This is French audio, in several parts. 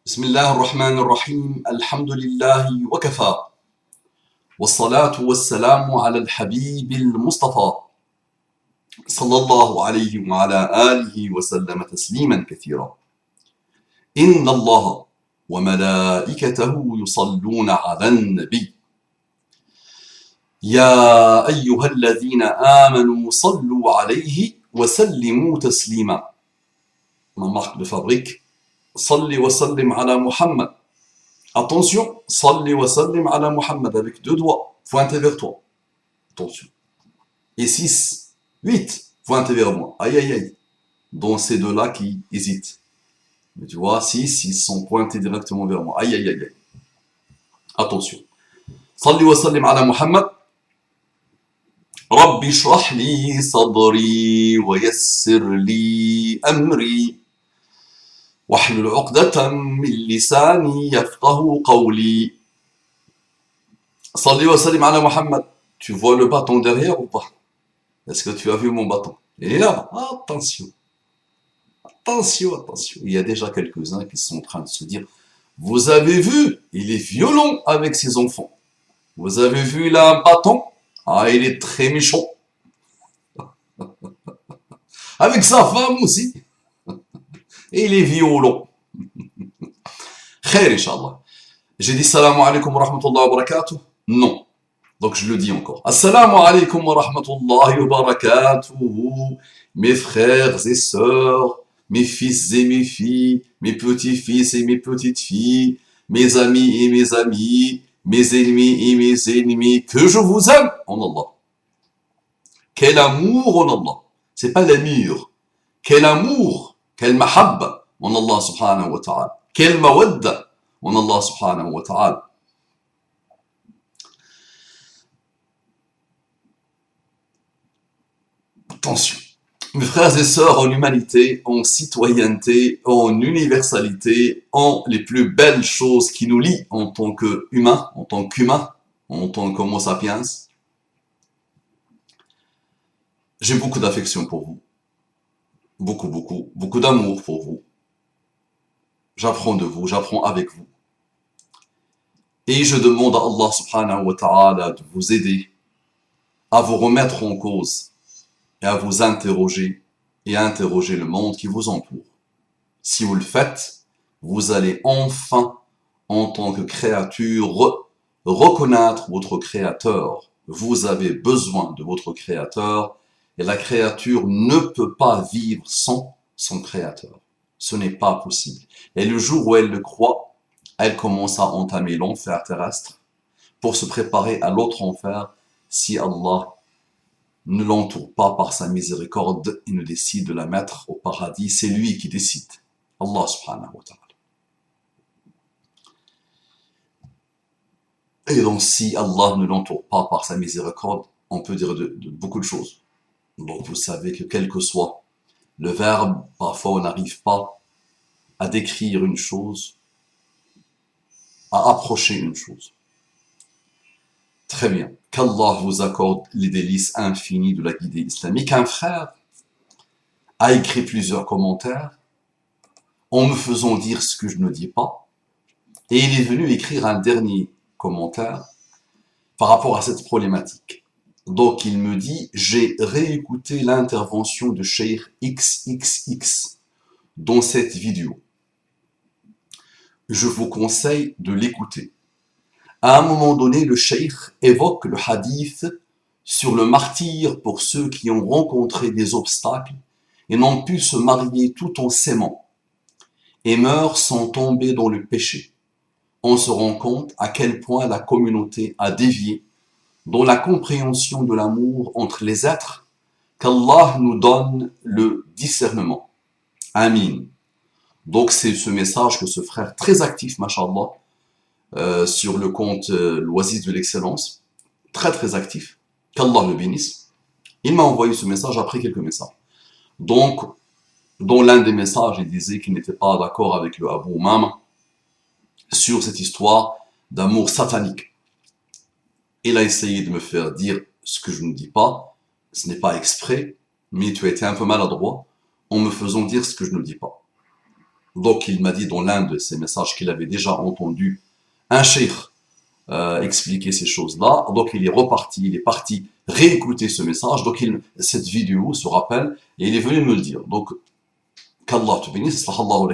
بسم الله الرحمن الرحيم الحمد لله وكفى والصلاة والسلام على الحبيب المصطفى صلى الله عليه وعلى آله وسلم تسليما كثيرا إن الله وملائكته يصلون على النبي يا أيها الذين آمنوا صلوا عليه وسلموا تسليما. Ma marque de fabrique, Salli wa sallim ala Muhammad. Attention, Salli wa sallim ala Muhammad avec deux doigts, pointés vers toi. Attention. Et 6, 8, pointés vers moi. Aïe aïe aïe. Dans ces deux-là qui hésitent. Mais tu vois, 6, ils sont pointés directement vers moi. Aïe aïe aïe aïe. Attention. Salli wa sallim ala Muhammad. Rabbi shrah li sadri wa yassir li amri. واحلل عقدة من لساني يفقه قولي. صلي وسلم على Muhammad. Tu vois le bâton derrière ou pas? Est-ce que tu as vu mon bâton? Il est là. Attention. Attention, attention. Il y a déjà quelques-uns qui sont en train de se dire, vous avez vu, il est violent avec ses enfants. Vous avez vu, il a un bâton? Ah, il est très méchant. Avec sa femme aussi. Et il est violent. Khair, Inch'Allah. J'ai dit salam alaikum wa rahmatullahi wa barakatuh? Non. Donc je le dis encore. Assalamu alaikum wa rahmatullahi wa barakatuh. Mes frères et sœurs, mes fils et mes filles, mes petits-fils et mes petites-filles, mes amis et mes amis, mes ennemis et mes ennemis, que je vous aime en Allah. Quel amour en Allah. C'est pas l'amour. Quel amour. Quel mahabba en Allah subhanahu wa ta'ala. Quel mawadda en Allah subhanahu wa ta'ala. Attention. Mes frères et sœurs en humanité, en citoyenneté, en universalité, en les plus belles choses qui nous lient en tant qu'humains, en tant qu'homo sapiens, j'ai beaucoup d'affection pour vous. Beaucoup d'amour pour vous. J'apprends de vous, j'apprends avec vous. Et je demande à Allah subhanahu wa ta'ala de vous aider à vous remettre en cause et à vous interroger et à interroger le monde qui vous entoure. Si vous le faites, vous allez enfin, en tant que créature, reconnaître votre créateur. Vous avez besoin de votre créateur et la créature ne peut pas vivre sans son créateur. Ce n'est pas possible. Et le jour où elle le croit, elle commence à entamer l'enfer terrestre pour se préparer à l'autre enfer si Allah ne l'entoure pas par sa miséricorde et ne décide de la mettre au paradis. C'est lui qui décide. Allah subhanahu wa ta'ala. Et donc si Allah ne l'entoure pas par sa miséricorde, on peut dire de beaucoup de choses. Donc vous savez que quel que soit le verbe, parfois on n'arrive pas à décrire une chose, à approcher une chose. Très bien. Qu'Allah vous accorde les délices infinies de la guidée islamique. Un frère a écrit plusieurs commentaires en me faisant dire ce que je ne dis pas. Et il est venu écrire un dernier commentaire par rapport à cette problématique. Donc il me dit, j'ai réécouté l'intervention de Cheikh XXX dans cette vidéo. Je vous conseille de l'écouter. À un moment donné, le Cheikh évoque le hadith sur le martyr pour ceux qui ont rencontré des obstacles et n'ont pu se marier tout en s'aimant et meurent sans tomber dans le péché. On se rend compte à quel point la communauté a dévié dans la compréhension de l'amour entre les êtres, qu'Allah nous donne le discernement. Amin. Donc c'est ce message que ce frère très actif, mashallah, sur le compte l'Oasis de l'excellence, très très actif, qu'Allah le bénisse, il m'a envoyé ce message après quelques messages. Donc, dans l'un des messages, il disait qu'il n'était pas d'accord avec le Abu Umama sur cette histoire d'amour satanique. Il a essayé de me faire dire ce que je ne dis pas, ce n'est pas exprès, mais tu as été un peu maladroit en me faisant dire ce que je ne dis pas. Donc il m'a dit dans l'un de ses messages qu'il avait déjà entendu un cheikh expliquer ces choses-là. Donc il est parti réécouter ce message. Donc cette vidéo se rappelle et il est venu me le dire. Donc qu'Allah te bénisse, qu'Allah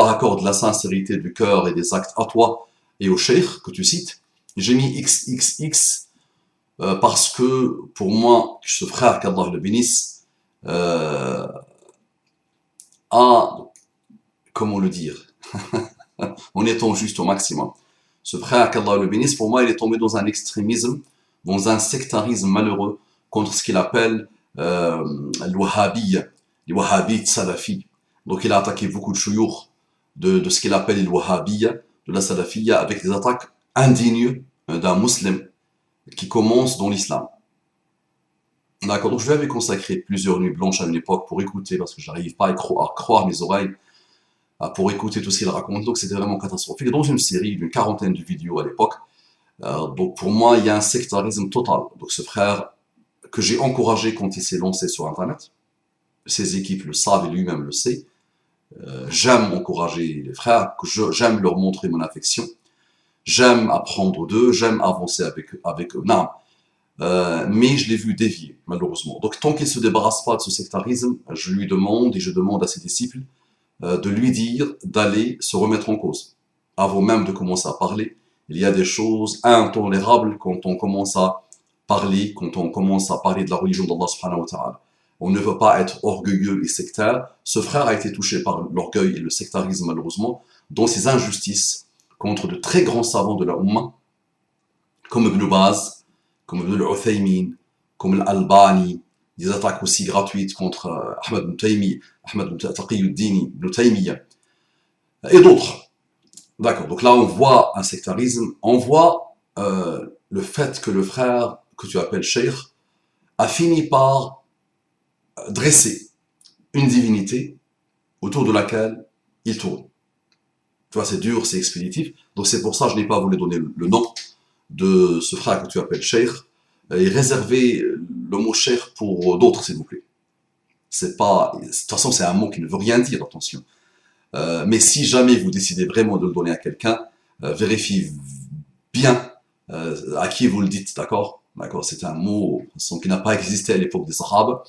accorde la sincérité du cœur et des actes à toi et au cheikh que tu cites. J'ai mis XXX parce que pour moi, ce frère, qu'Allah le bénisse, a, comment le dire, en étant juste au maximum. Ce frère, qu'Allah le bénisse, pour moi, il est tombé dans un extrémisme, dans un sectarisme malheureux contre ce qu'il appelle l'Wahhabiyya, les Wahhabites salafis. Donc il a attaqué beaucoup de chouyours de ce qu'il appelle les Wahhabiyya, de la salafiyya, avec des attaques indignes d'un musulman qui commence dans l'islam. D'accord, donc je lui avais consacré plusieurs nuits blanches à une époque pour écouter, parce que je n'arrive pas à croire mes oreilles, pour écouter tout ce qu'il raconte. Donc c'était vraiment catastrophique. Dans une série d'une quarantaine de vidéos à l'époque. Donc pour moi, il y a un sectarisme total. Donc ce frère que j'ai encouragé quand il s'est lancé sur Internet, ses équipes le savent et lui-même le sait. J'aime encourager les frères, j'aime leur montrer mon affection. J'aime apprendre d'eux, j'aime avancer avec eux. Non. Mais je l'ai vu dévier, malheureusement. Donc tant qu'il ne se débarrasse pas de ce sectarisme, je lui demande et je demande à ses disciples de lui dire d'aller se remettre en cause. Avant même de commencer à parler, il y a des choses intolérables quand on commence à parler, quand on commence à parler de la religion d'Allah subhanahu wa ta'ala. On ne veut pas être orgueilleux et sectaire. Ce frère a été touché par l'orgueil et le sectarisme malheureusement, dans ses injustices contre de très grands savants de la Ummah, comme Ibn Baz, comme Ibn al-Uthaymin, comme l'Albani, des attaques aussi gratuites contre Ahmad ibn Taymi, Ahmad ibn Taqiyuddin ibn Taymiyyah, et d'autres. D'accord, donc là on voit un sectarisme, on voit le fait que le frère que tu appelles cheikh a fini par dresser une divinité autour de laquelle il tourne. Tu vois, c'est dur, c'est expéditif, donc c'est pour ça que je n'ai pas voulu donner le nom de ce frère que tu appelles cheikh, et réserver le mot cheikh pour d'autres, s'il vous plaît. C'est pas, de toute façon, c'est un mot qui ne veut rien dire, attention. Mais si jamais vous décidez vraiment de le donner à quelqu'un, vérifiez bien à qui vous le dites, d'accord? D'accord, c'est un mot qui n'a pas existé à l'époque des Sahaba,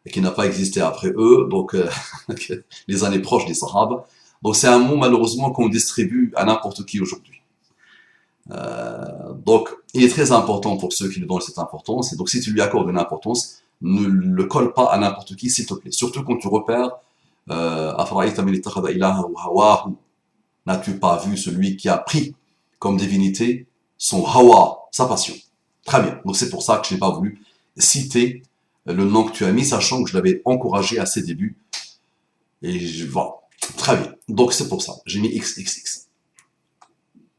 et qui n'a pas existé après eux, donc les années proches des Sahaba. Donc c'est un mot malheureusement qu'on distribue à n'importe qui aujourd'hui. Donc il est très important pour ceux qui lui donnent cette importance, et donc si tu lui accordes une importance, ne le colle pas à n'importe qui, s'il te plaît. Surtout quand tu repères n'as-tu pas vu celui qui a pris comme divinité son hawa, sa passion? Très bien. Donc c'est pour ça que je n'ai pas voulu citer le nom que tu as mis, sachant que je l'avais encouragé à ses débuts. Et voilà. Très bien. Donc c'est pour ça. J'ai mis XXX.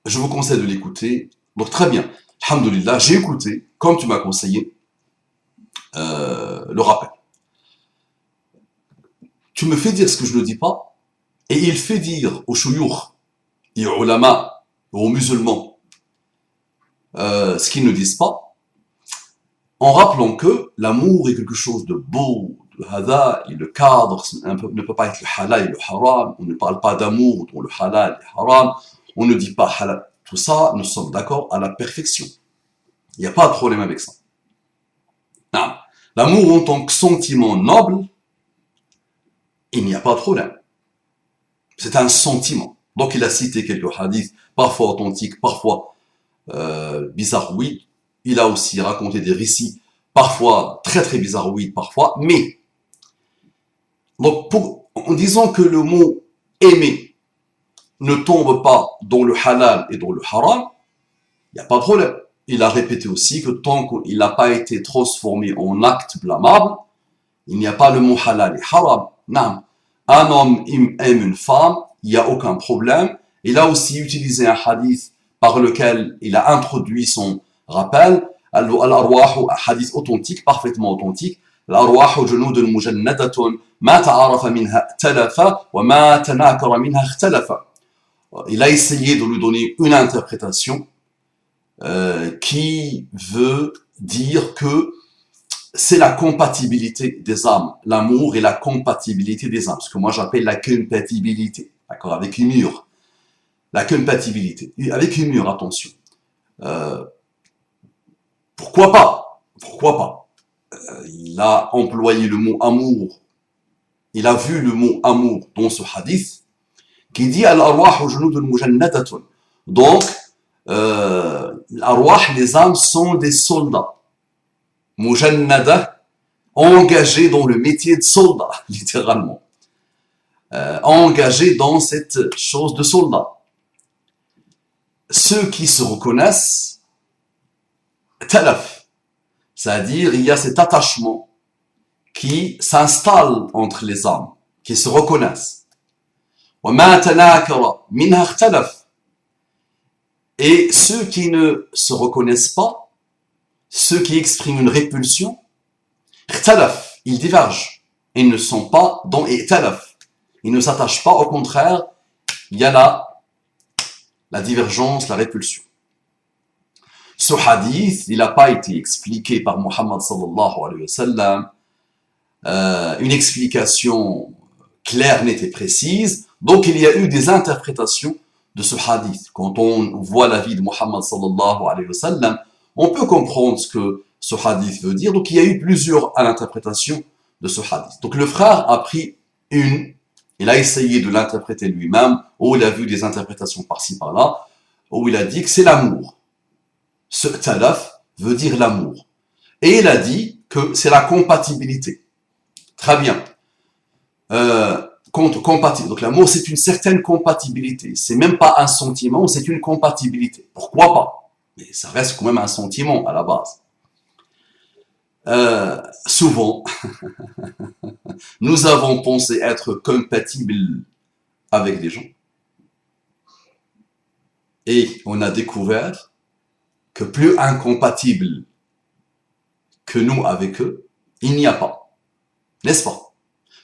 Je vous conseille de l'écouter. Donc très bien. Alhamdulillah, j'ai écouté, comme tu m'as conseillé, le rappel. Tu me fais dire ce que je ne dis pas, et il fait dire aux chouyours et aux ulama, aux musulmans, ce qu'ils ne disent pas, en rappelant que l'amour est quelque chose de beau, de hada, et le cadre ne peut pas être le halal et le haram, on ne parle pas d'amour dans le halal et le haram, on ne dit pas halal. Tout ça, nous sommes d'accord à la perfection. Il n'y a pas de problème avec ça. Non. L'amour en tant que sentiment noble, il n'y a pas de problème. C'est un sentiment. Donc il a cité quelques hadiths, parfois authentiques, parfois bizarroïdes. Il a aussi raconté des récits, parfois très très bizarroïdes, parfois. Mais, donc en disant que le mot aimer ne tombe pas dans le halal et dans le haram, il n'y a pas de problème. Il a répété aussi que tant qu'il n'a pas été transformé en acte blâmable, il n'y a pas le mot halal et haram. Non. Un homme aime une femme, il n'y a aucun problème. Il a aussi utilisé un hadith par lequel il a introduit son rappel. Al-arwah, un hadith authentique, parfaitement authentique. Al-arwah junudun mujannadatun, ma ta'arafa minha ikhtalafa, wa ma tanakara minha ikhtalafa. Il a essayé de lui donner une interprétation qui veut dire que c'est la compatibilité des âmes. L'amour et la compatibilité des âmes. Ce que moi j'appelle la compatibilité. D'accord? Avec humeur. La compatibilité. Avec humeur, attention. Euh, pourquoi pas? Pourquoi pas? Il a employé le mot amour. Il a vu le mot amour dans ce hadith qui dit al-arwah junudun mujannadatun. Donc, l'arwah, les âmes sont des soldats. Mujannada, engagés dans le métier de soldat, littéralement. Engagés dans cette chose de soldat. Ceux qui se reconnaissent, talaf, c'est-à-dire il y a cet attachement qui s'installe entre les âmes, qui se reconnaissent. Et ceux qui ne se reconnaissent pas, ceux qui expriment une répulsion, ils divergent. Ils ne sont pas dans i'talaf. Ils ne s'attachent pas, au contraire, il y a la divergence, la répulsion. Ce hadith, il n'a pas été expliqué par Muhammad sallallahu alayhi wa sallam, une explication claire, nette et précise. Donc il y a eu des interprétations de ce hadith. Quand on voit la vie de Muhammad sallallahu alayhi wa sallam, on peut comprendre ce que ce hadith veut dire. Donc il y a eu plusieurs interprétations de ce hadith. Donc le frère a pris il a essayé de l'interpréter lui-même, ou il a vu des interprétations par-ci par-là, où il a dit que c'est l'amour. Ce talaf veut dire l'amour. Et il a dit que c'est la compatibilité. Très bien. Compatible. Donc l'amour, c'est une certaine compatibilité. C'est même pas un sentiment, c'est une compatibilité. Pourquoi pas? Mais ça reste quand même un sentiment à la base. Souvent, nous avons pensé être compatibles avec des gens. Et on a découvert que plus incompatible que nous avec eux, il n'y a pas. N'est-ce pas?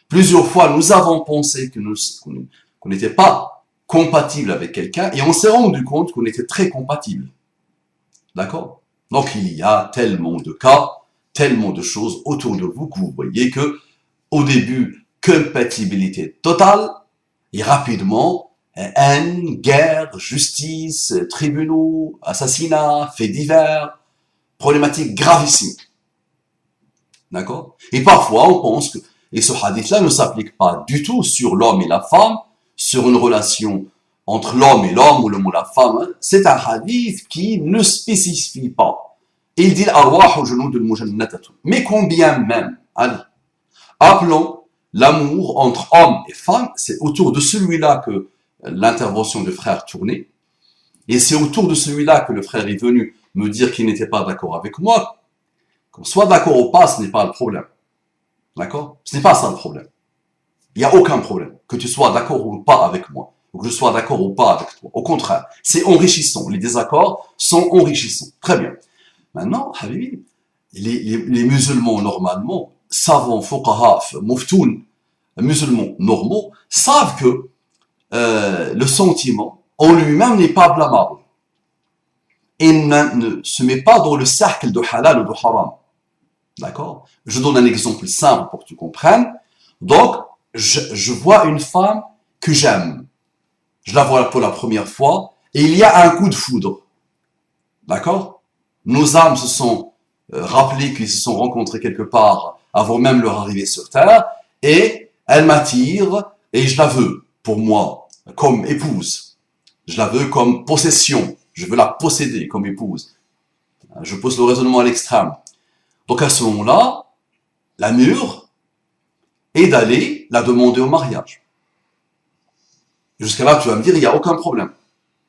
Plusieurs fois, nous avons pensé qu'on n'était pas compatible avec quelqu'un et on s'est rendu compte qu'on était très compatible. D'accord? Donc il y a tellement de cas, tellement de choses autour de vous que vous voyez que, au début, compatibilité totale, et rapidement, haine, guerre, justice, tribunaux, assassinats, faits divers, problématiques gravissimes. D'accord? Et parfois, on pense que, et ce hadith-là ne s'applique pas du tout sur l'homme et la femme, sur une relation entre l'homme et l'homme ou l'homme ou la femme. Hein. C'est un hadith qui ne spécifie pas. Il dit l'arwah junudun mujannadatun. Mais combien même, allez, appelons l'amour entre homme et femme, c'est autour de celui-là que l'intervention du frère tournait, et c'est autour de celui-là que le frère est venu me dire qu'il n'était pas d'accord avec moi. Qu'on soit d'accord ou pas, ce n'est pas le problème. D'accord? Ce n'est pas ça le problème. Il n'y a aucun problème. Que tu sois d'accord ou pas avec moi, ou que je sois d'accord ou pas avec toi. Au contraire, c'est enrichissant. Les désaccords sont enrichissants. Très bien. Maintenant, Habibi, les musulmans normalement, savants, fuqaha, muftoun, musulmans normaux, savent que le sentiment en lui-même n'est pas blâmable. Il ne se met pas dans le cercle de halal ou de haram. D'accord? Je donne un exemple simple pour que tu comprennes. Donc, je vois une femme que j'aime. Je la vois pour la première fois et il y a un coup de foudre. D'accord? Nos âmes se sont rappelées qu'ils se sont rencontrés quelque part avant même leur arrivée sur Terre et elle m'attire et je la veux pour moi comme épouse. Je la veux comme possession. Je veux la posséder comme épouse. Je pousse le raisonnement à l'extrême. Donc à ce moment-là, la mûre est d'aller la demander au mariage. Jusqu'à là, tu vas me dire, il n'y a aucun problème.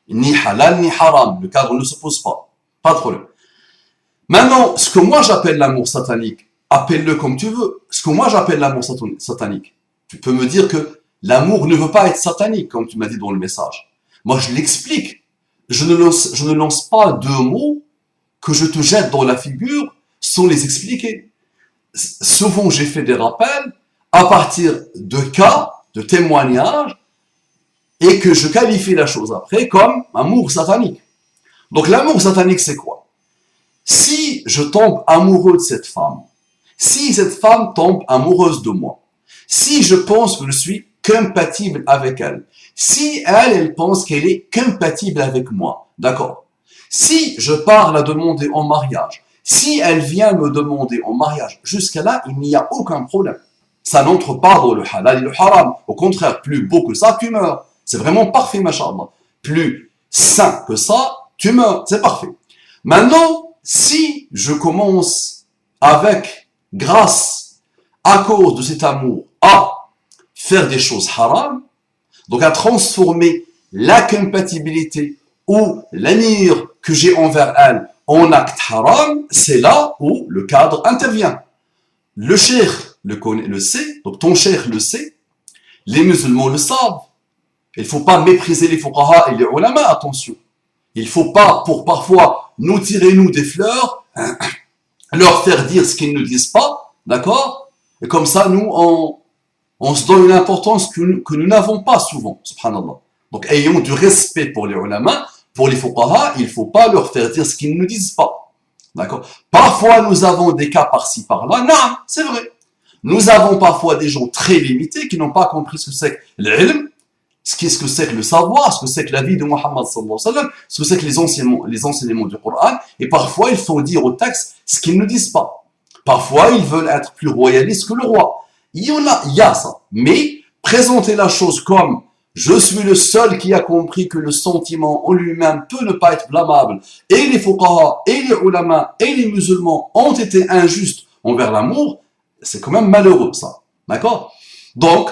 Ni halal, ni haram. Le cadre ne se pose pas. Pas de problème. Maintenant, ce que moi j'appelle l'amour satanique, appelle-le comme tu veux. Ce que moi j'appelle l'amour satanique, tu peux me dire que l'amour ne veut pas être satanique, comme tu m'as dit dans le message. Moi, je l'explique. Je ne lance pas deux mots que je te jette dans la figure sans les expliquer. Souvent, j'ai fait des rappels à partir de cas, de témoignages, et que je qualifie la chose après comme amour satanique. Donc l'amour satanique, c'est quoi? Si je tombe amoureux de cette femme, Si cette femme tombe amoureuse de moi, si je pense que je suis compatible avec elle, si elle pense qu'elle est compatible avec moi, d'accord? Si je pars la demander en mariage, si elle vient me demander en mariage, jusqu'à là, il n'y a aucun problème. Ça n'entre pas dans le halal et le haram. Au contraire, plus beau que ça, tu meurs. C'est vraiment parfait, machallah. Plus sain que ça, tu meurs. C'est parfait. Maintenant, si je commence avec, grâce, à cause de cet amour, à faire des choses haram, donc à transformer la compatibilité ou l'amour que j'ai envers elle en acte haram, c'est là où le cadre intervient. Le cheikh le sait, donc ton cheikh le sait, les musulmans le savent. Il ne faut pas mépriser les fuqaha et les ulama, attention. Il ne faut pas, pour parfois nous tirer nous des fleurs, leur faire dire ce qu'ils ne disent pas, d'accord? Et comme ça, nous, on se donne une importance que nous n'avons pas souvent, subhanallah. Donc, ayons du respect pour les ulama, pour les fuqaha, il ne faut pas leur faire dire ce qu'ils ne disent pas. D'accord? Parfois, nous avons des cas par-ci, par-là. Non, c'est vrai. Nous avons parfois des gens très limités qui n'ont pas compris ce que c'est que l'ilm, ce que c'est que le savoir, ce que c'est que la vie de Muhammad sallallahu alayhi wa sallam, ce que c'est que les enseignements du Coran. Et parfois, il faut dire au texte ce qu'ils ne disent pas. Parfois, ils veulent être plus royalistes que le roi. Il y a ça. Mais présenter la chose comme je suis le seul qui a compris que le sentiment en lui-même peut ne pas être blâmable. Et les fuqaha, et les ulama, et les musulmans ont été injustes envers l'amour. C'est quand même malheureux, ça. D'accord? Donc,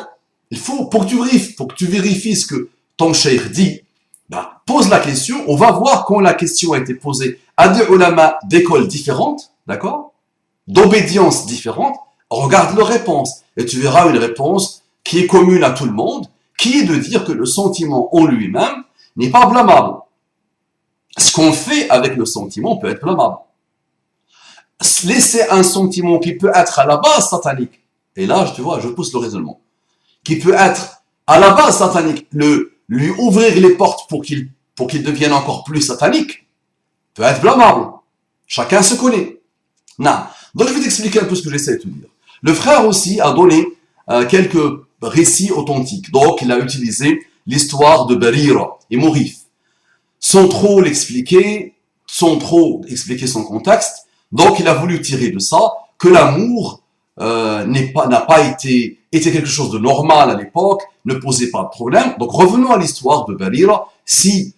il faut, pour que tu vérifies ce que ton cheikh dit, bah, pose la question. On va voir quand la question a été posée à des ulama d'écoles différentes, d'accord? D'obédience différentes. Regarde leur réponse. Et tu verras une réponse qui est commune à tout le monde, qui est de dire que le sentiment en lui-même n'est pas blâmable. Ce qu'on fait avec le sentiment peut être blâmable. Laisser un sentiment qui peut être à la base satanique, et là, tu vois, je pousse le raisonnement, qui peut être à la base satanique, lui ouvrir les portes pour qu'il devienne encore plus satanique, peut être blâmable. Chacun se connaît. Non. Donc, je vais t'expliquer un peu ce que j'essaie de te dire. Le frère aussi a donné quelques récits authentiques. Donc, il a utilisé l'histoire de Barira et Mourif, sans trop l'expliquer, sans trop expliquer son contexte. Donc, il a voulu tirer de ça que l'amour n'a pas été quelque chose de normal à l'époque, ne posait pas de problème. Donc, revenons à l'histoire de Barira. Si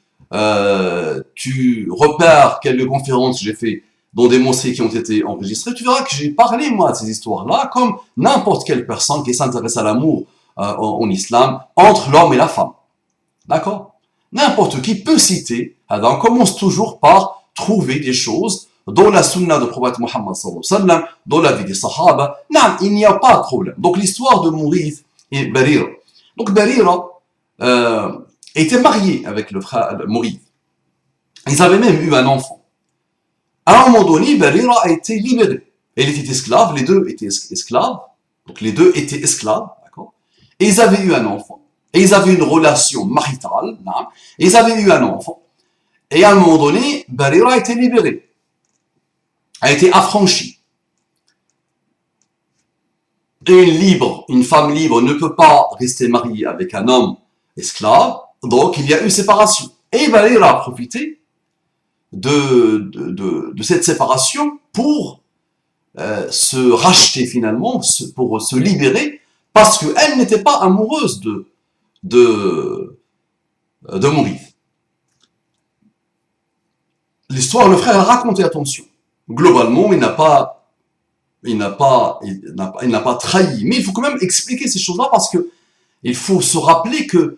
tu repères quelques conférences que j'ai fait dans des mosquées qui ont été enregistrées, tu verras que j'ai parlé, moi, de ces histoires-là, comme n'importe quelle personne qui s'intéresse à l'amour en islam, entre l'homme et la femme. D'accord? N'importe qui peut citer. Alors, on commence toujours par trouver des choses dans la sunna de prophète Muhammad sallallahu alayhi wa sallam, dans la vie des sahaba. Non, il n'y a pas de problème. Donc, l'histoire de Mourith et Barira. Donc, Barira était marié avec le frère Mourith. Ils avaient même eu un enfant. À un moment donné, Barira a été libérée. Elle était esclave, les deux étaient esclaves. Donc, les deux étaient esclaves, d'accord? Et ils avaient eu un enfant. Et ils avaient une relation maritale, non? Et ils avaient eu un enfant. Et à un moment donné, Barira a été libérée. A été affranchie. Une femme libre ne peut pas rester mariée avec un homme esclave. Donc, il y a eu séparation. Et Barira a profité de cette séparation pour se racheter finalement, pour se libérer, parce qu'elle n'était pas amoureuse de Mourith. L'histoire, le frère a raconté, attention. Globalement, il n'a pas trahi. Mais il faut quand même expliquer ces choses-là parce que il faut se rappeler que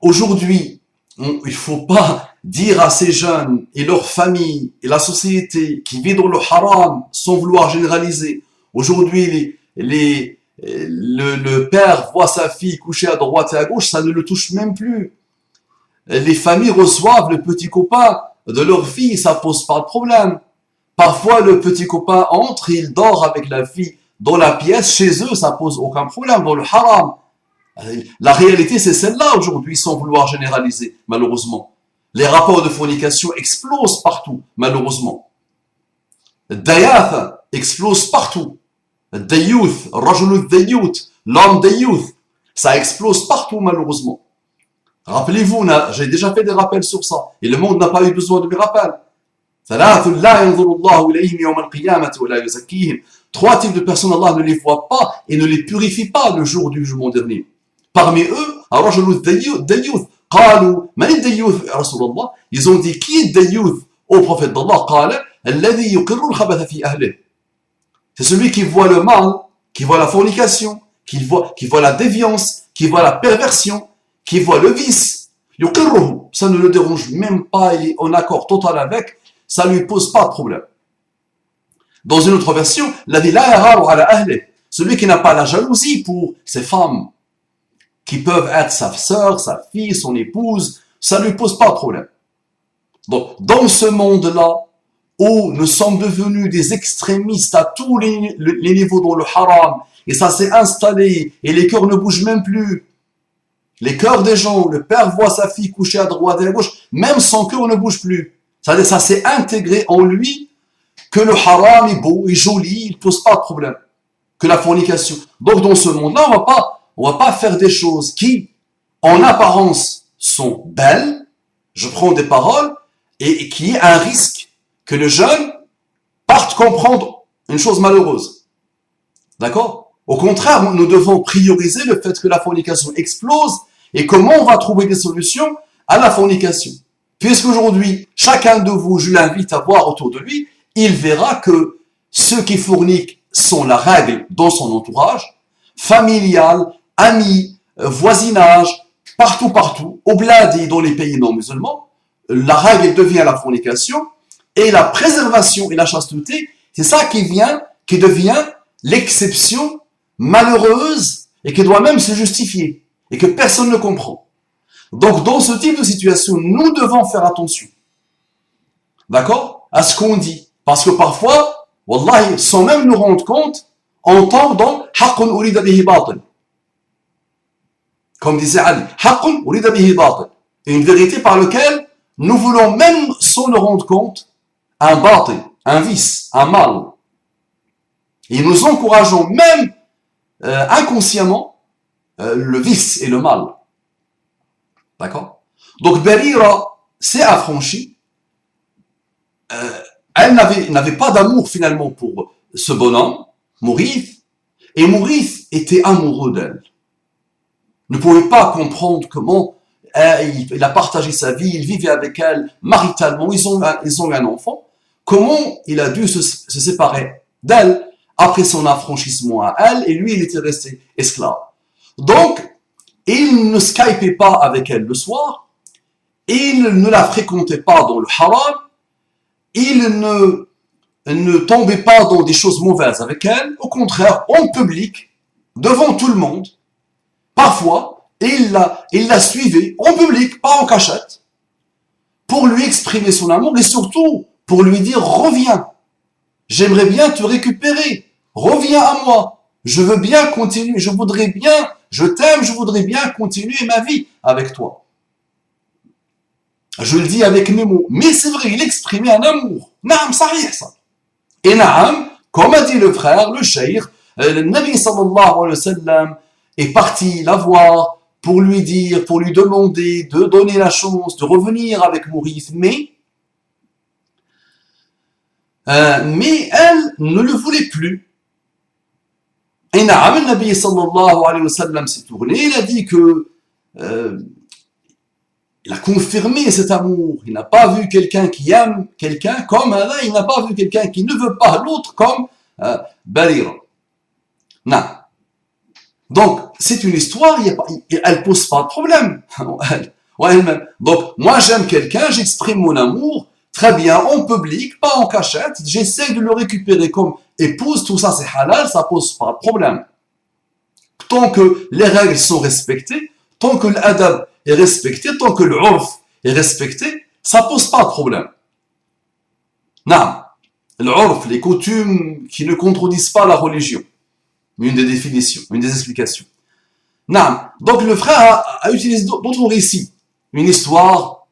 aujourd'hui, il ne faut pas dire à ces jeunes et leurs familles et la société qui vit dans le haram sans vouloir généraliser. Aujourd'hui, le père voit sa fille coucher à droite et à gauche, ça ne le touche même plus. Les familles reçoivent le petit copain de leur fille, ça pose pas de problème. Parfois, le petit copain entre, il dort avec la fille dans la pièce, chez eux, ça pose aucun problème, dans le haram. La réalité, c'est celle-là aujourd'hui, sans vouloir généraliser, malheureusement. Les rapports de fornication explosent partout, malheureusement. Dayath explose partout. Dayyouth, Rajul Dayyouth, l'homme Dayyouth. Ça explose partout malheureusement. Rappelez-vous, j'ai déjà fait des rappels sur ça. Et le monde n'a pas eu besoin de mes rappels. Trois types de personnes, Allah ne les voit pas et ne les purifie pas le jour du jugement dernier. Parmi eux, ils ont dit, qui est Dayyouth au prophète d'Allah? C'est celui qui voit le mal, qui voit la fornication, qui voit la déviance, qui voit la perversion, qui voit le vice. Ça ne le dérange même pas, il est en accord total avec, ça ne lui pose pas de problème. Dans une autre version, celui qui n'a pas la jalousie pour ses femmes, qui peuvent être sa sœur, sa fille, son épouse, ça ne lui pose pas de problème. Donc, dans ce monde-là, où nous sommes devenus des extrémistes à tous les niveaux dans le haram, et ça s'est installé, et les cœurs ne bougent même plus. Les cœurs des gens, le père voit sa fille coucher à droite et à gauche, même son cœur ne bouge plus. C'est-à-dire, ça s'est intégré en lui, que le haram est beau, est joli, il ne pose pas de problème. Que la fornication. Donc, dans ce monde-là, on va pas faire des choses qui, en apparence, sont belles, je prends des paroles, et qui est un risque que le jeune parte comprendre une chose malheureuse. D'accord? Au contraire, nous devons prioriser le fait que la fornication explose et comment on va trouver des solutions à la fornication. Puisqu'aujourd'hui, chacun de vous, je l'invite à voir autour de lui, il verra que ceux qui forniquent sont la règle dans son entourage, familial, amis, voisinage, partout, au bled et dans les pays non musulmans, la règle devient la fornication et la préservation et la chasteté, c'est ça qui devient l'exception malheureuse et qui doit même se justifier et que personne ne comprend. Donc, dans ce type de situation, nous devons faire attention. D'accord? À ce qu'on dit. Parce que parfois, wallahi, sans même nous rendre compte, on tombe dans haqqun urida bihi batil. Comme disait Ali, haqqun urida bihi batil. Une vérité par laquelle nous voulons même sans nous rendre compte un batil, un vice, un mal. Et nous encourageons même inconsciemment le vice et le mal. D'accord? Donc Barira s'est affranchie. Elle n'avait pas d'amour finalement pour ce bonhomme, Mourith, et Mourith était amoureux d'elle. Ne pouvait pas comprendre comment il a partagé sa vie, il vivait avec elle maritalement, ils ont un enfant. Comment il a dû se séparer d'elle après son affranchissement à elle, et lui, il était resté esclave. Donc, il ne skypait pas avec elle le soir, il ne la fréquentait pas dans le haram, il ne tombait pas dans des choses mauvaises avec elle, au contraire, en public, devant tout le monde, parfois, il la suivait en public, pas en cachette, pour lui exprimer son amour et surtout pour lui dire « Reviens, j'aimerais bien te récupérer, reviens à moi, je veux bien continuer, je t'aime, je voudrais bien continuer ma vie avec toi. » Je le dis avec mes mots, mais c'est vrai, il exprimait un amour. Naam, ça y est, ça. Et naam, comme a dit le frère, le cheikh, le Nabi sallallahu alayhi wa sallam est parti la voir pour lui dire, pour lui demander de donner la chance de revenir avec Mourith, mais elle ne le voulait plus. Et naam, le Nabi sallallahu alayhi wa sallam s'est tourné, il a dit que il a confirmé cet amour. Il n'a pas vu quelqu'un qui aime quelqu'un comme Allah, il n'a pas vu quelqu'un qui ne veut pas l'autre comme Barira. Non. Donc, c'est une histoire, elle ne pose pas de problème. Elle-même. Donc, moi j'aime quelqu'un, j'exprime mon amour, très bien, en public, pas en cachette, j'essaie de le récupérer comme épouse, tout ça c'est halal, ça ne pose pas de problème. Tant que les règles sont respectées, tant que l'adab est respecté, tant que l'urf est respecté, ça pose pas de problème. Non. L'urf, les coutumes qui ne contredisent pas la religion. Une des définitions, une des explications. Non. Donc le frère a utilisé d'autres récits. Une histoire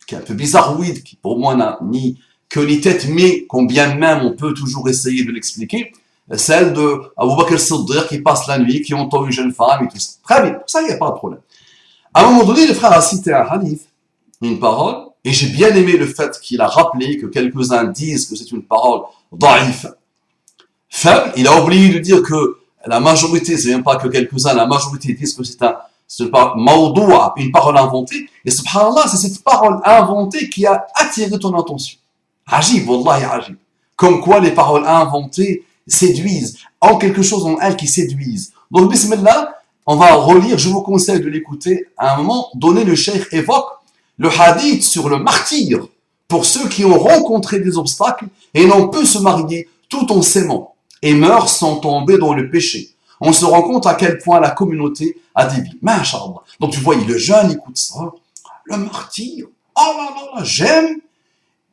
qui est un peu bizarroïde, qui pour moi n'a ni queue ni tête, mais combien même on peut toujours essayer de l'expliquer. celle de Abu Bakr al-Siddiq qui passe la nuit, qui entend une jeune femme et tout ça. Très bien, ça, il n'y a pas de problème. À un moment donné, le frère a cité un hadith, une parole, et j'ai bien aimé le fait qu'il a rappelé que quelques-uns disent que c'est une parole daïf, faible. Il a oublié de dire que la majorité, c'est même pas que quelques-uns, la majorité disent que c'est une parole mawdoua, une parole inventée. Et subhanallah, c'est cette parole inventée qui a attiré ton attention. Ajib, wallahi ajib. Comme quoi les paroles inventées séduisent, en quelque chose en elles qui séduisent. Donc, bismillah, on va relire, je vous conseille de l'écouter. À un moment donné, le cheikh évoque le hadith sur le martyr pour ceux qui ont rencontré des obstacles et n'ont pu se marier tout en s'aimant et meurent sans tomber dans le péché. On se rend compte à quel point la communauté a des vies. Masha'Allah. Donc tu vois, le jeune écoute ça, le martyr, oh là là là, j'aime,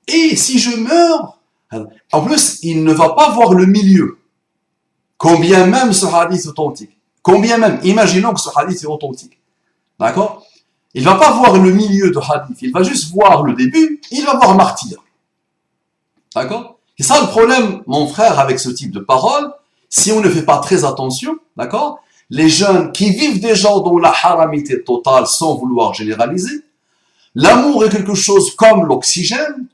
et si je meurs, en plus, il ne va pas voir le milieu. Combien même ce hadith est authentique. Combien même, imaginons que ce hadith est authentique. D'accord? Il ne va pas voir le milieu de hadith, il va juste voir le début, il va voir martyr. D'accord? C'est ça le problème, mon frère, avec ce type de parole. Si on ne fait pas très attention, d'accord? Les jeunes qui vivent déjà dans la haramité totale sans vouloir généraliser, l'amour est quelque chose comme l'oxygène.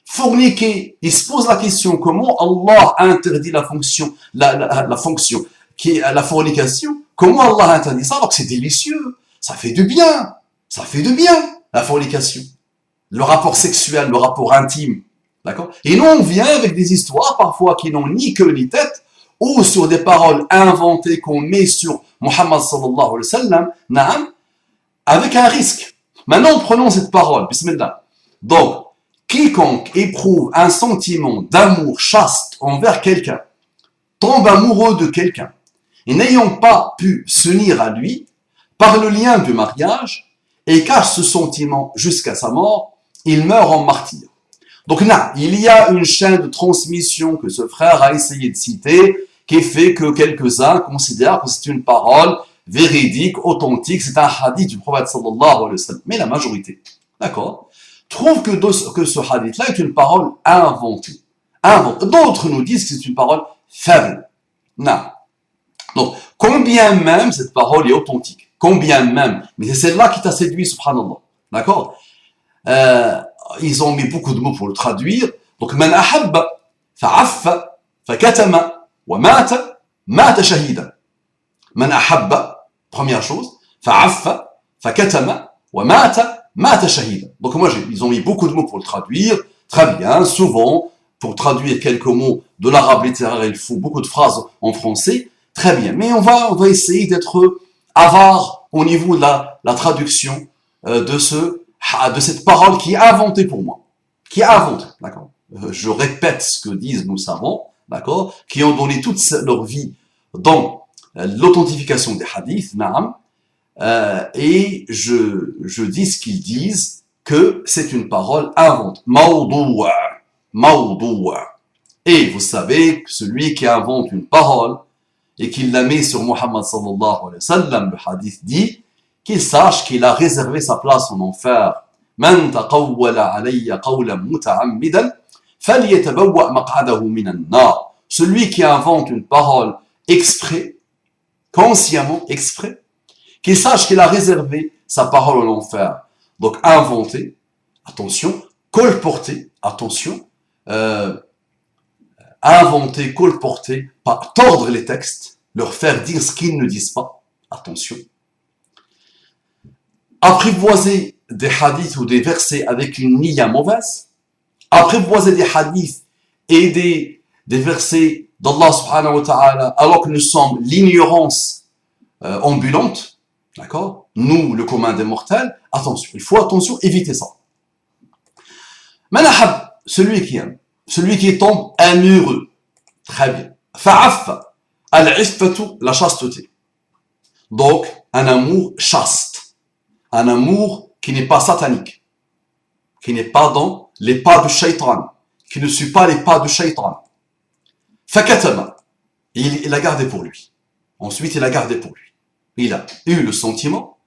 Forniquer, il se pose la question comment Allah interdit la fonction qui est la fornication. Comment Allah interdit ça alors que c'est délicieux, ça fait du bien, la fornication, le rapport sexuel, le rapport intime, d'accord? Et nous on vient avec des histoires parfois qui n'ont ni queue ni tête, ou sur des paroles inventées qu'on met sur Muhammad sallallahu alayhi wa sallam, naam, avec un risque. Maintenant prenons cette parole, bismillah. Donc quiconque éprouve un sentiment d'amour chaste envers quelqu'un, tombe amoureux de quelqu'un, et n'ayant pas pu s'unir à lui par le lien du mariage, et cache ce sentiment jusqu'à sa mort, il meurt en martyr. Donc là, il y a une chaîne de transmission que ce frère a essayé de citer, qui fait que quelques-uns considèrent que c'est une parole véridique, authentique, c'est un hadith du prophète sallallahu alayhi wa sallam. Mais la majorité, d'accord, trouve que ce hadith-là est une parole inventée. D'autres nous disent que c'est une parole faible. Non. Donc, combien même cette parole est authentique, combien même, mais c'est celle-là qui t'a séduit, subhanallah. D'accord? Ils ont mis beaucoup de mots pour le traduire. Donc, man ahabba, fa'affa, fakatama, wa mata, mata shahida. Man ahabba, première chose, fa'affa, fakatama, wa mata, mata shahida. Donc, ils ont mis beaucoup de mots pour le traduire. Très bien, souvent, pour traduire quelques mots de l'arabe littéraire, il faut beaucoup de phrases en français. Très bien, mais on va essayer d'être avare au niveau de la traduction de cette parole qui est inventée pour moi. Qui est inventée, d'accord? Je répète ce que disent nos savants, d'accord? Qui ont donné toute leur vie dans l'authentification des hadiths, naam. Et je dis ce qu'ils disent, que c'est une parole inventée. Mawdoua. Mawdoua. Et vous savez, celui qui invente une parole, et qu'il la met sur Muhammad sallallahu alayhi wa sallam, le hadith dit qu'il sache qu'il a réservé sa place en enfer. Man taqawwala alayya qawlan muta'ammidan falyatabawwa maq'adahu minan nar. Celui qui invente une parole exprès, consciemment exprès, qu'il sache qu'il a réservé sa parole en enfer. Donc inventer, attention, colporter, attention, inventer, colporter, pas tordre les textes, leur faire dire ce qu'ils ne disent pas. Attention. Apprivoiser des hadiths ou des versets avec une niya mauvaise. Apprivoiser des hadiths et des versets d'Allah subhanahu wa ta'ala alors que nous sommes l'ignorance ambulante. D'accord? Nous, le commun des mortels. Attention, il faut éviter ça. Manahab, celui qui aime. Celui qui tombe amoureux. Très bien. Fa'affa. Al-iffatu, la chasteté. Donc, un amour chaste. Un amour qui n'est pas satanique. Qui n'est pas dans les pas du shaitan. Qui ne suit pas les pas du shaitan. Fakatama. Il a gardé pour lui. Ensuite, il a gardé pour lui. Il a eu le sentiment.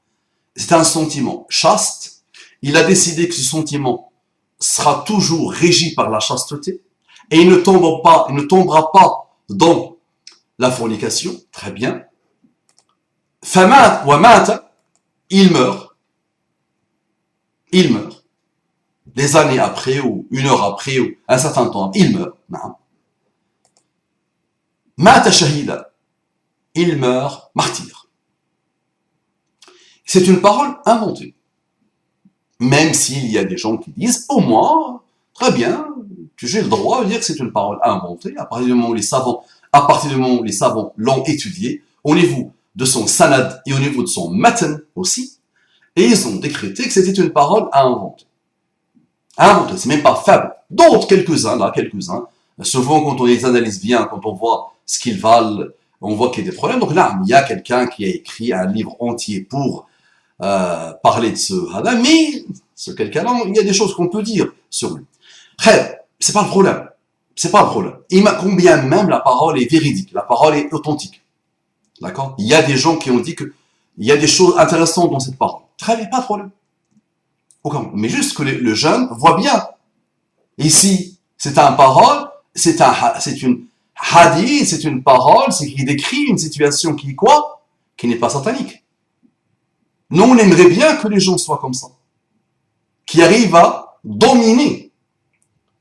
C'est un sentiment chaste. Il a décidé que ce sentiment sera toujours régi par la chasteté et il ne tombera pas dans la fornication, très bien. Famat wa mata, il meurt. Il meurt. Des années après, ou une heure après, ou un certain temps, il meurt. Mata shahida, il meurt martyr. C'est une parole inventée. Même s'il y a des gens qui disent, pour moi, très bien, j'ai le droit de dire que c'est une parole inventée, à partir du moment où les savants l'ont étudié, au niveau de son sanad et au niveau de son matan aussi, et ils ont décrété que c'était une parole à inventer. Inventer, c'est même pas faible. D'autres, quelques-uns, souvent quand on les analyse bien, quand on voit ce qu'ils valent, on voit qu'il y a des problèmes. Donc là, il y a quelqu'un qui a écrit un livre entier pour parler de ce hada, mais ce quelqu'un-là, il y a des choses qu'on peut dire sur lui. C'est pas le problème. C'est pas le problème. Et combien même la parole est véridique, la parole est authentique. D'accord? Il y a des gens qui ont dit que il y a des choses intéressantes dans cette parole. Très bien, pas de problème. Mais juste que le jeune voit bien. Ici, c'est une hadith, c'est une parole, c'est qui décrit une situation qui est quoi? Qui n'est pas satanique. Nous, on aimerait bien que les gens soient comme ça. Qui arrivent à dominer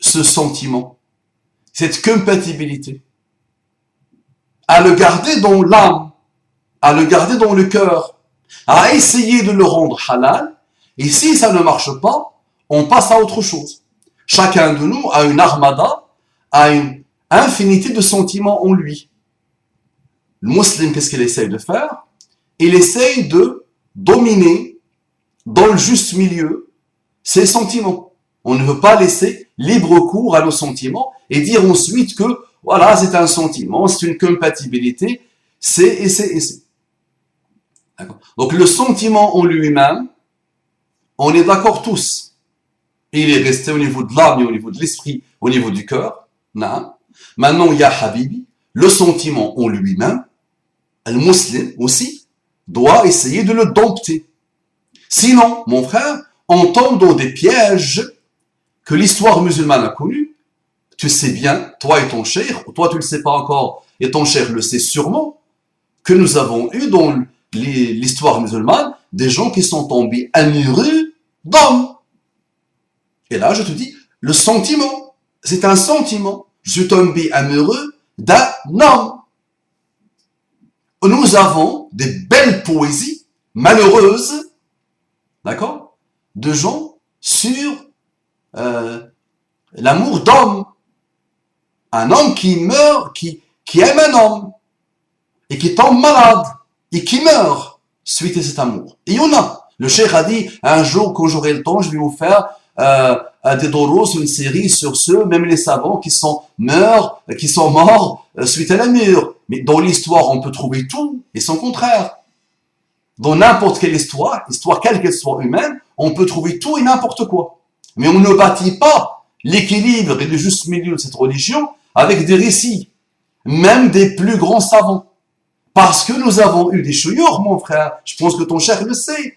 ce sentiment, cette compatibilité, à le garder dans l'âme, à le garder dans le cœur, à essayer de le rendre halal, et si ça ne marche pas, on passe à autre chose. Chacun de nous a une armada, a une infinité de sentiments en lui. Le musulman, qu'est-ce qu'il essaye de faire? Il essaye de dominer dans le juste milieu ses sentiments. On ne veut pas laisser libre cours à nos sentiments et dire ensuite que voilà, c'est un sentiment, c'est une compatibilité, c'est. Donc le sentiment en lui-même, on est d'accord tous. Il est resté au niveau de l'âme, au niveau de l'esprit, au niveau du cœur. Non. Maintenant, il y a Habibi, le sentiment en lui-même, le musulman aussi, doit essayer de le dompter. Sinon, mon frère, on tombe dans des pièges que l'histoire musulmane a connus. Tu sais bien, toi et ton cheikh, toi tu ne le sais pas encore, et ton cheikh le sait sûrement, que nous avons eu dans l'histoire musulmane des gens qui sont tombés amoureux d'hommes. Et là, je te dis, le sentiment, c'est un sentiment. Je suis tombé amoureux d'un homme. Nous avons des belles poésies malheureuses, d'accord, de gens sur l'amour d'homme. Un homme qui meurt, qui aime un homme, et qui tombe malade, et qui meurt suite à cet amour. Et il y en a. Le cheikh a dit, un jour, quand j'aurai le temps, je vais vous faire des doros, une série sur ceux, même les savants qui sont morts suite à l'amour. Mais dans l'histoire, on peut trouver tout et son contraire. Dans n'importe quelle histoire quelle qu'elle soit humaine, on peut trouver tout et n'importe quoi. Mais on ne bâtit pas l'équilibre et le juste milieu de cette religion avec des récits, même des plus grands savants. Parce que nous avons eu des chouyours, mon frère, je pense que ton cher le sait,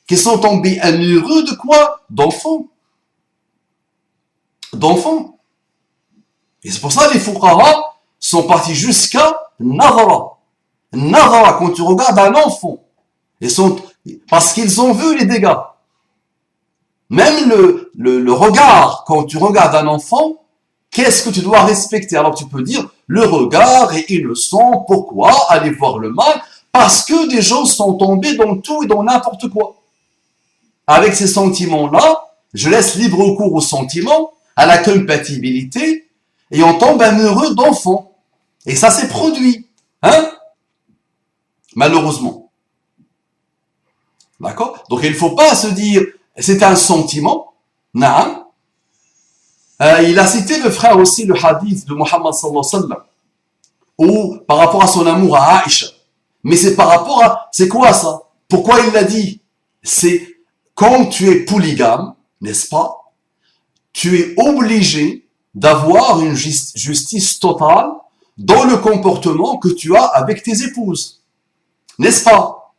qui sont tombés amoureux de quoi? D'enfants. Et c'est pour ça que les fuqaha sont partis jusqu'à Nadara. Nadara, quand tu regardes un enfant, parce qu'ils ont vu les dégâts. Même le regard, quand tu regardes un enfant, qu'est-ce que tu dois respecter? Alors tu peux dire, le regard est innocent, pourquoi aller voir le mal? Parce que des gens sont tombés dans tout et dans n'importe quoi. Avec ces sentiments-là, je laisse libre cours aux sentiments, à la compatibilité, et on tombe amoureux d'enfants. Et ça s'est produit. Hein? Malheureusement. D'accord? Donc il ne faut pas se dire, c'est un sentiment. Non. Il a cité le frère aussi le hadith de Muhammad sallallahu alayhi wa sallam, ou par rapport à son amour à Aïcha. Mais c'est par rapport à, c'est quoi ça? Pourquoi il l'a dit? C'est quand tu es polygame, n'est-ce pas? Tu es obligé d'avoir une justice totale dans le comportement que tu as avec tes épouses. N'est-ce pas?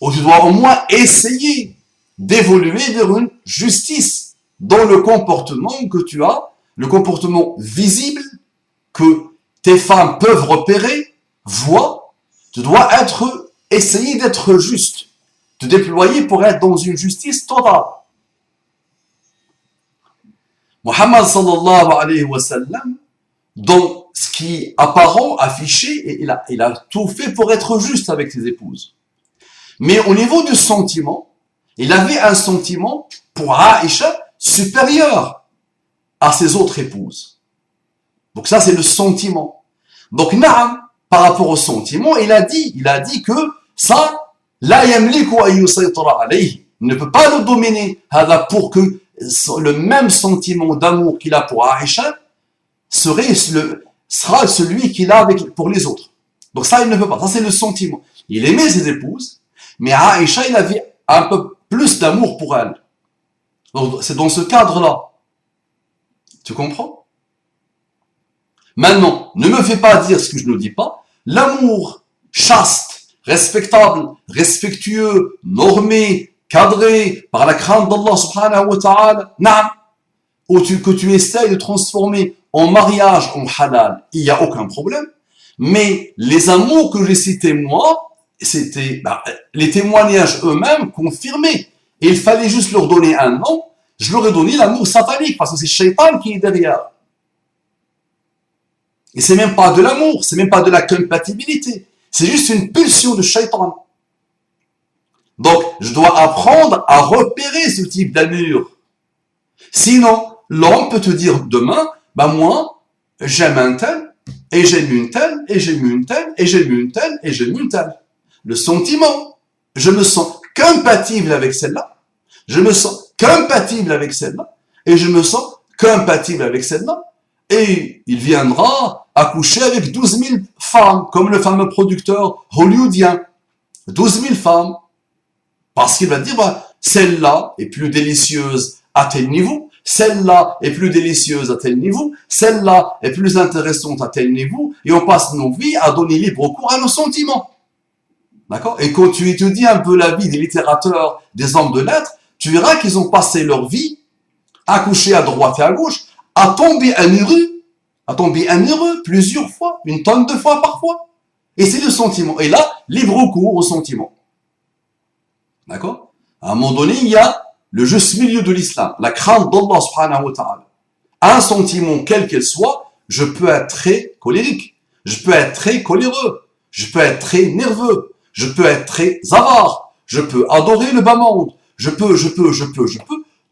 Ou tu dois au moins essayer d'évoluer vers une justice dans le comportement que tu as, le comportement visible que tes femmes peuvent repérer, voient, tu dois essayer d'être juste, te déployer pour être dans une justice totale. Muhammad sallallahu alayhi wa sallam, dans ce qui est apparent, affiché, il a tout fait pour être juste avec ses épouses. Mais au niveau du sentiment, il avait un sentiment pour Aïcha supérieur à ses autres épouses. Donc ça, c'est le sentiment. Donc, Naam, par rapport au sentiment, il a dit que ça, la yamliku an yusaytira alayhi, ne peut pas le dominer, pour que le même sentiment d'amour qu'il a pour Aïcha sera celui qu'il a pour les autres. Donc ça, il ne peut pas. Ça, c'est le sentiment. Il aimait ses épouses, mais Aïcha, il avait un peu plus d'amour pour elle. Donc, c'est dans ce cadre-là. Tu comprends? Maintenant, ne me fais pas dire ce que je ne dis pas. L'amour chaste, respectable, respectueux, normé, cadré par la crainte d'Allah subhanahu wa ta'ala, que tu essayes de transformer en mariage, en halal, il n'y a aucun problème. Mais les amours que j'ai cités moi, c'était les témoignages eux-mêmes confirmés. Et il fallait juste leur donner un nom. Je leur ai donné l'amour satanique parce que c'est Shaitan qui est derrière. Et c'est même pas de l'amour, c'est même pas de la compatibilité. C'est juste une pulsion de Shaitan. Donc, je dois apprendre à repérer ce type d'amour. Sinon, l'homme peut te dire demain, moi, j'aime un tel, et j'aime une telle, et j'aime une telle, et j'aime une telle, et j'aime une telle. Le sentiment, je me sens compatible avec celle-là, je me sens compatible avec celle-là, et je me sens compatible avec celle-là, et il viendra accoucher avec 12 000 femmes, comme le fameux producteur hollywoodien. 12 000 femmes. Parce qu'il va dire, celle-là est plus délicieuse à tel niveau, celle-là est plus délicieuse à tel niveau, celle-là est plus intéressante à tel niveau, et on passe nos vies à donner libre cours à nos sentiments. D'accord? Et quand tu étudies un peu la vie des littérateurs, des hommes de lettres, tu verras qu'ils ont passé leur vie à coucher à droite et à gauche, à tomber amoureux plusieurs fois, une tonne de fois parfois. Et c'est le sentiment. Et là, libre cours au sentiment. D'accord? À un moment donné, il y a le juste milieu de l'islam, la crainte d'Allah subhanahu wa ta'ala. Un sentiment, quel qu'il soit, je peux être très colérique, je peux être très coléreux, je peux être très nerveux, je peux être très avare, je peux adorer le bas monde, je peux.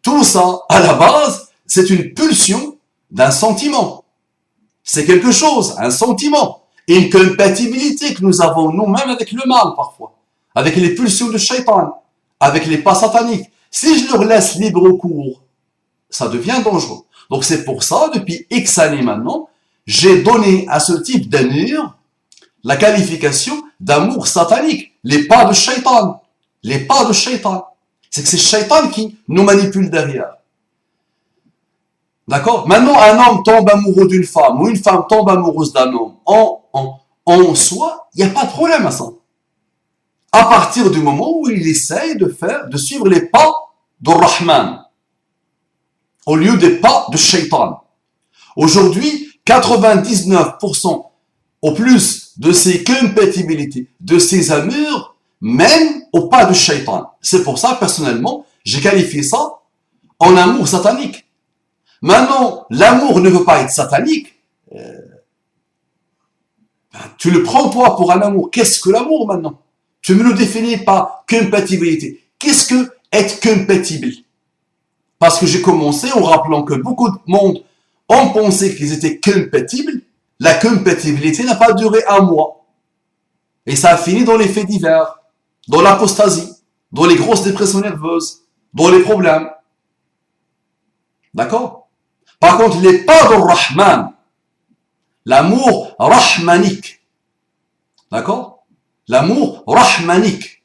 Tout ça, à la base, c'est une pulsion d'un sentiment. C'est quelque chose, un sentiment. Et une compatibilité que nous avons nous-mêmes avec le mal parfois. Avec les pulsions de Shaitan, avec les pas sataniques. Si je leur laisse libre cours, ça devient dangereux. Donc c'est pour ça, depuis X années maintenant, j'ai donné à ce type d'amour la qualification d'amour satanique. Les pas de Shaitan. Les pas de Shaitan. C'est que c'est Shaitan qui nous manipule derrière. D'accord? Maintenant, un homme tombe amoureux d'une femme, ou une femme tombe amoureuse d'un homme. En soi, il n'y a pas de problème à ça. À partir du moment où il essaye de suivre les pas de Rahman, au lieu des pas de Shaitan. Aujourd'hui, 99% au plus de ces compatibilités, de ces amours, mènent au pas de Shaitan. C'est pour ça, personnellement, j'ai qualifié ça en amour satanique. Maintenant, l'amour ne veut pas être satanique. Tu le prends toi pour un amour. Qu'est-ce que l'amour maintenant? Tu me le définis par compatibilité. Qu'est-ce que être compatible? Parce que j'ai commencé en rappelant que beaucoup de monde ont pensé qu'ils étaient compatibles. La compatibilité n'a pas duré un mois. Et ça a fini dans les faits divers, dans l'apostasie, dans les grosses dépressions nerveuses, dans les problèmes. D'accord? Par contre, les pas de Rahman, l'amour rahmanique, d'accord? L'amour rahmanique,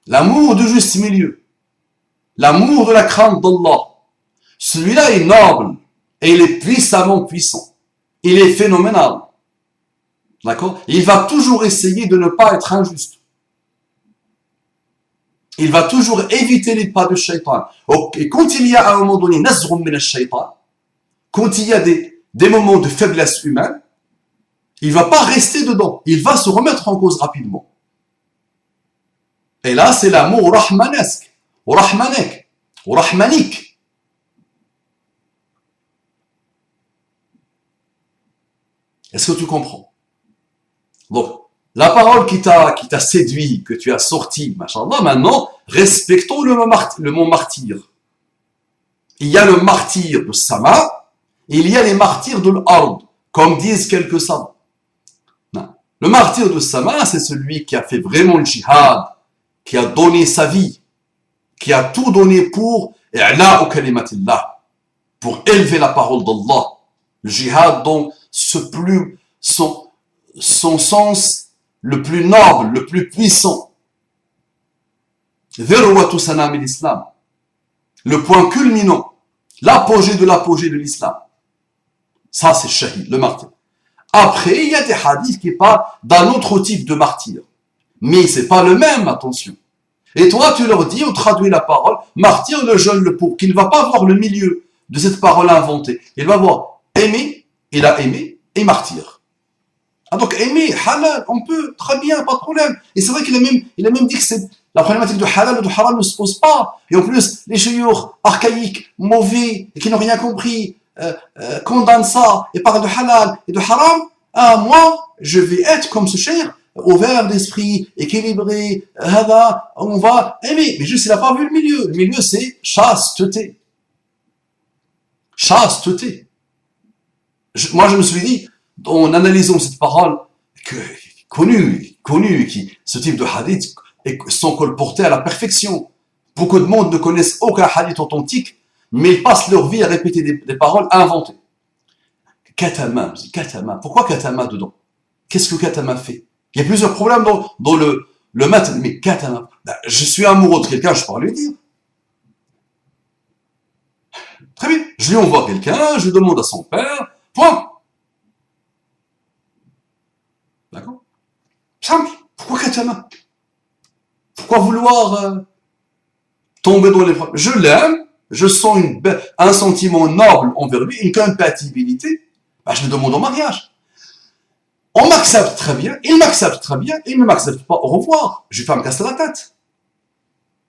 l'amour du juste milieu, l'amour de la crainte d'Allah, celui-là est noble et il est puissamment puissant. Il est phénoménal. D'accord? Il va toujours essayer de ne pas être injuste. Il va toujours éviter les pas de Shaitan. Et quand il y a à un moment donné nazrun min ash-shaytan, quand il y a des moments de faiblesse humaine, il va pas rester dedans. Il va se remettre en cause rapidement. Et là, c'est l'amour rahmanesque, ou rahmanek, ou rahmanik. Est-ce que tu comprends? Donc, la parole qui t'a séduit, que tu as sorti, machallah, maintenant, respectons le mot martyr. Il y a le martyr de Sama, et il y a les martyrs de l'Ard, comme disent quelques savants. Le martyr de Sama, c'est celui qui a fait vraiment le djihad, qui a donné sa vie, qui a tout donné pour i'la'u kalimatillah, pour élever la parole d'Allah. Le djihad dans son sens le plus noble, le plus puissant. Dhirwatu sanami l'islam. Le point culminant, l'apogée de l'islam. Ça, c'est shahid, le martyr. Après, il y a des hadiths qui parlent d'un autre type de martyr. Mais c'est pas le même, attention. Et toi, tu leur dis, on traduit la parole, martyr, le jeune, le pauvre, qui ne va pas voir le milieu de cette parole inventée. Il va voir aimer, il a aimé, et martyr. Ah, donc aimer, halal, on peut, très bien, pas de problème. Et c'est vrai qu'il a même dit que c'est la problématique de halal ou de haram ne se pose pas. Et en plus, les chouyours archaïques, mauvais, et qui n'ont rien compris, condamnent ça, et parlent de halal et de haram. Ah, moi, je vais être comme ce cher, ouvert d'esprit, équilibré, on va aimer. Mais juste, il n'a pas vu le milieu. Le milieu, c'est chasteté. Chasteté. Moi, je me suis dit, en analysant cette parole, connue, ce type de hadith sont colportés à la perfection. Beaucoup de monde ne connaissent aucun hadith authentique, mais ils passent leur vie à répéter des paroles inventées. Katama, pourquoi Katama dedans? Qu'est-ce que Katama fait? Il y a plusieurs problèmes dans le matin, mais Katama, je suis amoureux de quelqu'un, je peux lui dire. Très bien, je lui envoie quelqu'un, je lui demande à son père, point. D'accord? Simple. Pourquoi Katama? Pourquoi vouloir tomber dans les problèmes? Je l'aime, je sens un sentiment noble envers lui, une compatibilité. Je le demande en mariage. On m'accepte très bien, il m'accepte très bien, il ne m'accepte pas, au revoir. Je vais pas me casser la tête.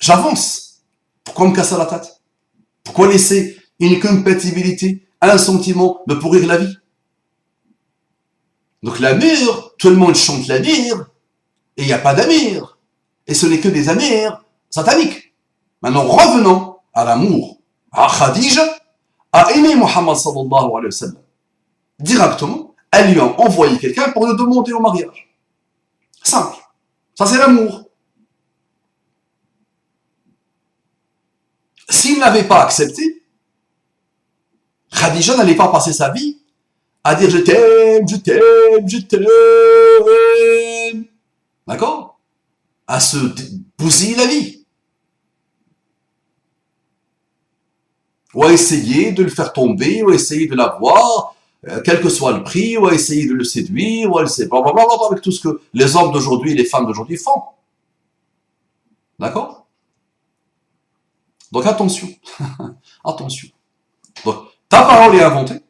J'avance. Pourquoi me casser la tête? Pourquoi laisser une compatibilité, un sentiment me pourrir la vie? Donc l'amir, tout le monde chante l'amir, et il n'y a pas d'amir. Et ce n'est que des amirs sataniques. Maintenant, revenons à l'amour. Khadija a aimé Muhammad sallallahu alayhi wa sallam. Directement, elle lui a envoyé quelqu'un pour le demander au mariage. Simple. Ça, c'est l'amour. S'il n'avait pas accepté, Khadija n'allait pas passer sa vie à dire je t'aime, je t'aime, je t'aime. D'accord? À se bousiller la vie. Ou à essayer de le faire tomber, ou à essayer de l'avoir, quel que soit le prix, ou à essayer de le séduire, ou à essayer blablabla, avec tout ce que les hommes d'aujourd'hui et les femmes d'aujourd'hui font. D'accord? Donc attention. Attention. Donc, ta parole est inventée.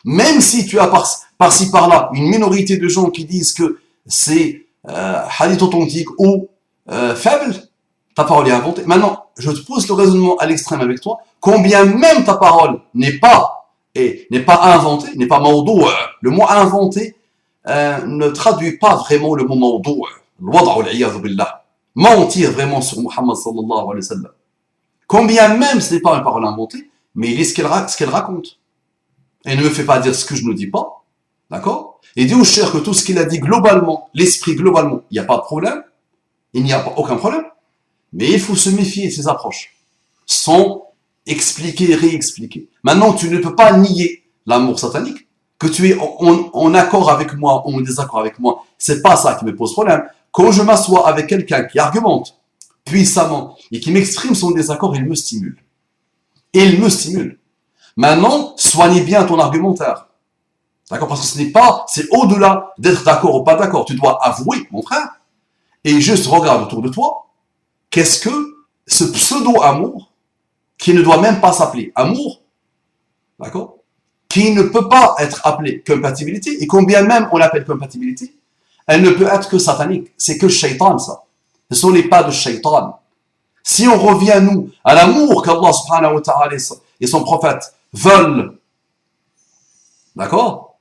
Même si tu as par-ci par-là une minorité de gens qui disent que c'est hadith authentique ou faible, ta parole est inventée. Maintenant, je te pose le raisonnement à l'extrême avec toi. Combien même ta parole n'est pas inventée, n'est pas mawdou', le mot inventé ne traduit pas vraiment le mot mawdou'. Mentir vraiment sur Muhammad sallallahu alayhi wa sallam. Combien même ce n'est pas une parole inventée, mais il est ce qu'elle raconte. Et ne me fait pas dire ce que je ne dis pas, d'accord? Et dis au cher que tout ce qu'il a dit globalement, l'esprit globalement, il n'y a pas de problème, il n'y a pas aucun problème, mais il faut se méfier de ses approches, sans expliquer et réexpliquer. Maintenant, tu ne peux pas nier l'amour satanique, que tu es en accord avec moi ou en désaccord avec moi, c'est pas ça qui me pose problème. Quand je m'assois avec quelqu'un qui argumente puissamment et qui m'exprime son désaccord, il me stimule. Il me stimule. Maintenant, soignez bien ton argumentaire. D'accord? Parce que c'est au-delà d'être d'accord ou pas d'accord. Tu dois avouer, mon frère, et juste regarde autour de toi, qu'est-ce que ce pseudo-amour, qui ne doit même pas s'appeler amour, d'accord? qui ne peut pas être appelée compatibilité, et combien même on l'appelle compatibilité, elle ne peut être que satanique. C'est que shaitan, ça. Ce sont les pas de shaitan. Si on revient, nous, à l'amour qu'Allah subhanahu wa ta'ala et son prophète veulent, d'accord,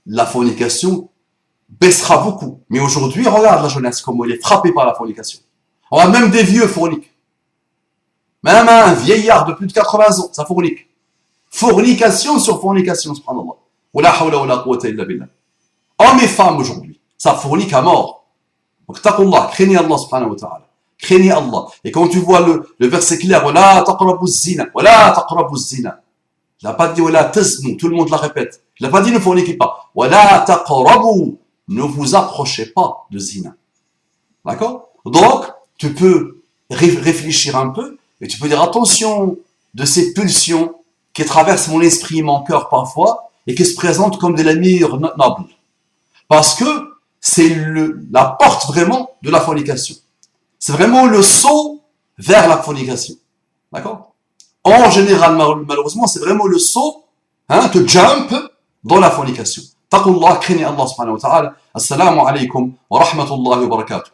la fornication baissera beaucoup. Mais aujourd'hui, regarde la jeunesse, comment elle est frappée par la fornication. On a même des vieux forniques. Même un vieillard de plus de 80 ans, ça fornique. Fornication sur fornication, subhanallah. Wa la hawla wa la quwwata illa billah. Hommes et femmes aujourd'hui, ça fornique à mort. Donc, taqullah, craignez Allah subhanahu wa ta'ala. Craignez Allah. Et quand tu vois le verset clair, wa la taqrabu zina, wa la taqrabu zina. Il n'a pas dit wa la taznu, tout le monde la répète. Il n'a pas dit ne forniquez pas. Wa la taqrabu, ne vous approchez pas de zina. D'accord? Donc, tu peux réfléchir un peu et tu peux dire attention de ces pulsions qui traversent mon esprit et mon cœur parfois et qui se présentent comme de la mire noble. Parce que c'est la porte vraiment de la fornication. C'est vraiment le saut vers la fornication. D'accord? En général, malheureusement, c'est vraiment le saut, to jump dans la fornication. Taqullah, craignez Allah subhanahu wa ta'ala. Assalamu alaikum wa rahmatullahi wa barakatuh.